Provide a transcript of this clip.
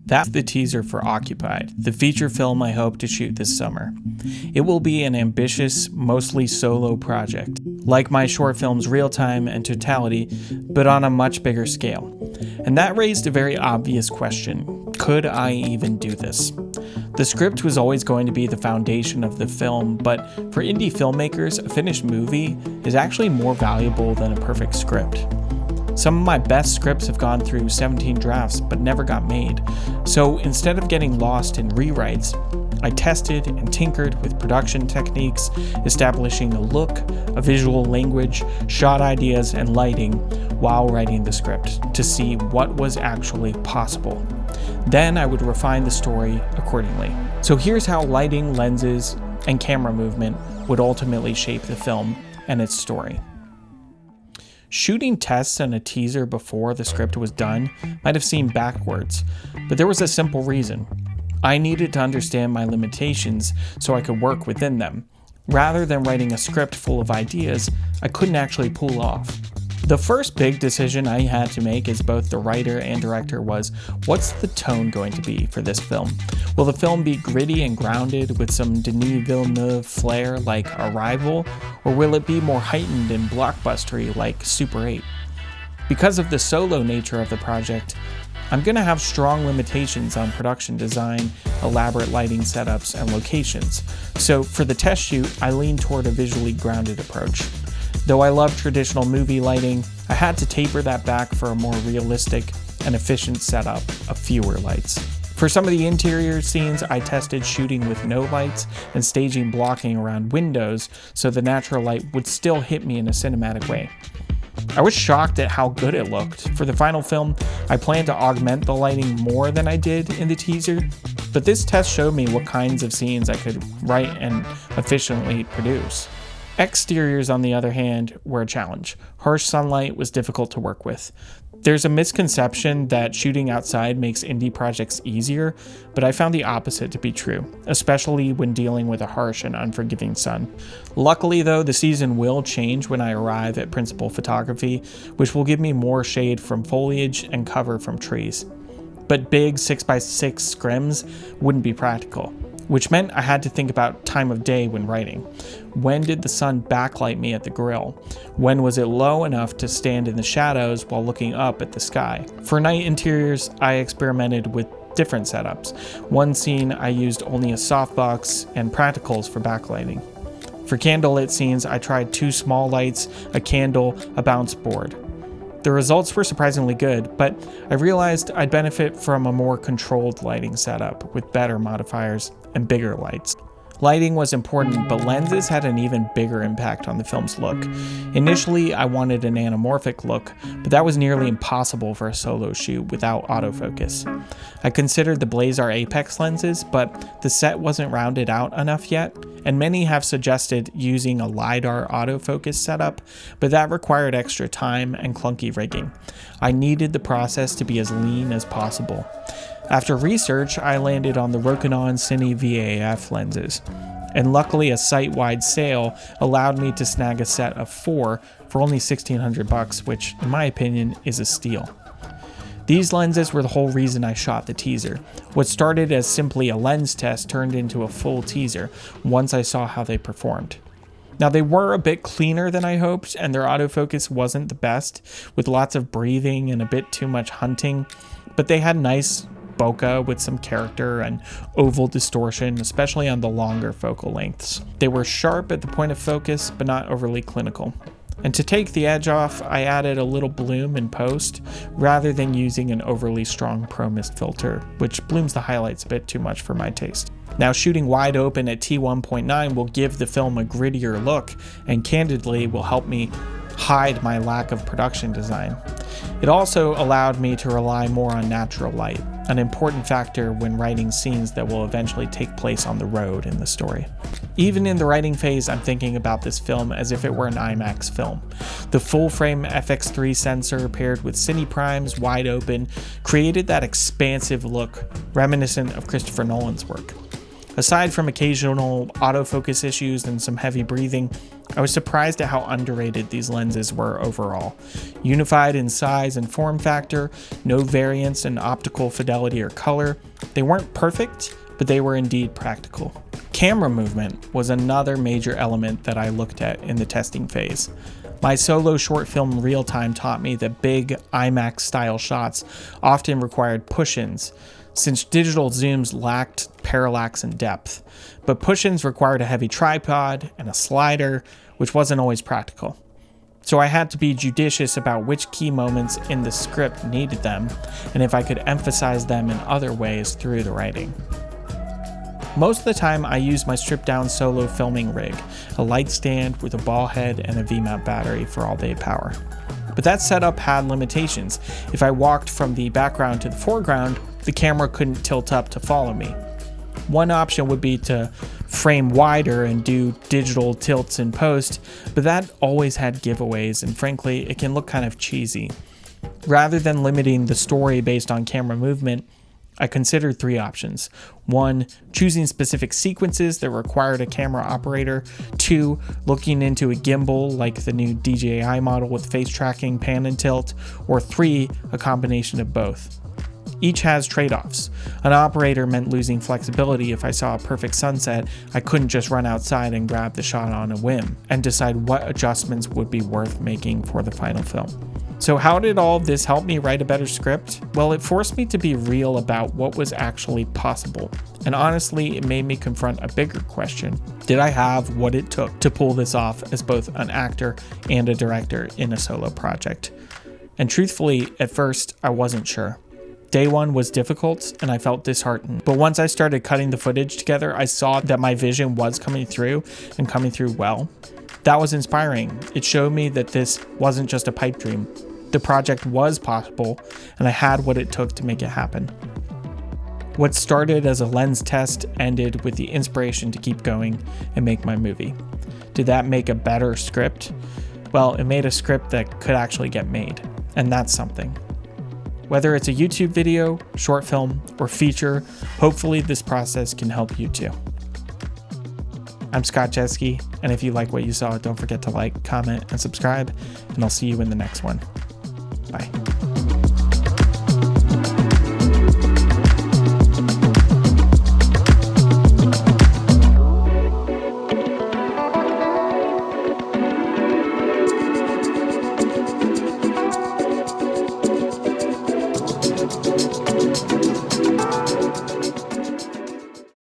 That's the teaser for Occupied, the feature film I hope to shoot this summer. It will be an ambitious, mostly solo project, like my short films Real Time and Totality, but on a much bigger scale. And that raised a very obvious question: could I even do this? The script was always going to be the foundation of the film, but for indie filmmakers, a finished movie is actually more valuable than a perfect script. Some of my best scripts have gone through 17 drafts but never got made, so instead of getting lost in rewrites, I tested and tinkered with production techniques, establishing a look, a visual language, shot ideas, and lighting while writing the script to see what was actually possible. Then I would refine the story accordingly. So here's how lighting, lenses, and camera movement would ultimately shape the film and its story. Shooting tests and a teaser before the script was done might have seemed backwards, but there was a simple reason. I needed to understand my limitations so I could work within them. Rather than writing a script full of ideas I couldn't actually pull off. The first big decision I had to make as both the writer and director was, what's the tone going to be for this film? Will the film be gritty and grounded with some Denis Villeneuve flair like Arrival, or will it be more heightened and blockbustery like Super 8? Because of the solo nature of the project, I'm going to have strong limitations on production design, elaborate lighting setups, and locations. So for the test shoot, I leaned toward a visually grounded approach. Though I love traditional movie lighting, I had to taper that back for a more realistic and efficient setup of fewer lights. For some of the interior scenes, I tested shooting with no lights and staging blocking around windows so the natural light would still hit me in a cinematic way. I was shocked at how good it looked. For the final film, I planned to augment the lighting more than I did in the teaser, but this test showed me what kinds of scenes I could write and efficiently produce. Exteriors, on the other hand, were a challenge. Harsh sunlight was difficult to work with. There's a misconception that shooting outside makes indie projects easier, but I found the opposite to be true, especially when dealing with a harsh and unforgiving sun. Luckily though, the season will change when I arrive at principal photography, which will give me more shade from foliage and cover from trees. But big 6x6 scrims wouldn't be practical, which meant I had to think about time of day when writing. When did the sun backlight me at the grill? When was it low enough to stand in the shadows while looking up at the sky? For night interiors, I experimented with different setups. One scene I used only a softbox and practicals for backlighting. For candlelit scenes, I tried 2 small lights, a candle, a bounce board. The results were surprisingly good, but I realized I'd benefit from a more controlled lighting setup with better modifiers and bigger lights. Lighting was important, but lenses had an even bigger impact on the film's look. Initially, I wanted an anamorphic look, but that was nearly impossible for a solo shoot without autofocus. I considered the Blazar Apex lenses, but the set wasn't rounded out enough yet, and many have suggested using a LiDAR autofocus setup, but that required extra time and clunky rigging. I needed the process to be as lean as possible. After research, I landed on the Rokinon Cine VAF lenses, and luckily a site-wide sale allowed me to snag a set of 4 for only $1,600, which in my opinion is a steal. These lenses were the whole reason I shot the teaser. What started as simply a lens test turned into a full teaser once I saw how they performed. Now they were a bit cleaner than I hoped, and their autofocus wasn't the best, with lots of breathing and a bit too much hunting, but they had nice bokeh with some character and oval distortion, especially on the longer focal lengths. They were sharp at the point of focus, but not overly clinical. And to take the edge off, I added a little bloom in post, rather than using an overly strong Pro Mist filter, which blooms the highlights a bit too much for my taste. Now, shooting wide open at T1.9 will give the film a grittier look, and candidly will help me hide my lack of production design. It also allowed me to rely more on natural light, an important factor when writing scenes that will eventually take place on the road in the story. Even in the writing phase, I'm thinking about this film as if it were an IMAX film. The full-frame FX3 sensor paired with Cine Primes wide open created that expansive look reminiscent of Christopher Nolan's work. Aside from occasional autofocus issues and some heavy breathing, I was surprised at how underrated these lenses were overall. Unified in size and form factor, no variance in optical fidelity or color. They weren't perfect, but they were indeed practical. Camera movement was another major element that I looked at in the testing phase. My solo short film Real Time taught me that big IMAX style shots often required push-ins, since digital zooms lacked parallax and depth. But push-ins required a heavy tripod and a slider, which wasn't always practical. So I had to be judicious about which key moments in the script needed them, and if I could emphasize them in other ways through the writing. Most of the time I used my stripped down solo filming rig, a light stand with a ball head and a V-mount battery for all day power. But that setup had limitations. If I walked from the background to the foreground, the camera couldn't tilt up to follow me. One option would be to frame wider and do digital tilts in post, but that always had giveaways, and frankly, it can look kind of cheesy. Rather than limiting the story based on camera movement, I considered 3 options. 1, choosing specific sequences that required a camera operator. 2, looking into a gimbal like the new DJI model with face tracking, pan and tilt. Or 3, a combination of both. Each has trade-offs. An operator meant losing flexibility. If I saw a perfect sunset, I couldn't just run outside and grab the shot on a whim and decide what adjustments would be worth making for the final film. So how did all of this help me write a better script? Well, it forced me to be real about what was actually possible. And honestly, it made me confront a bigger question. Did I have what it took to pull this off as both an actor and a director in a solo project? And truthfully, at first, I wasn't sure. Day 1 was difficult and I felt disheartened. But once I started cutting the footage together, I saw that my vision was coming through and coming through well. That was inspiring. It showed me that this wasn't just a pipe dream. The project was possible, and I had what it took to make it happen. What started as a lens test ended with the inspiration to keep going and make my movie. Did that make a better script? Well, it made a script that could actually get made, and that's something. Whether it's a YouTube video, short film, or feature, hopefully this process can help you too. I'm Scott Jeske, and if you like what you saw, don't forget to like, comment, and subscribe, and I'll see you in the next one. Bye.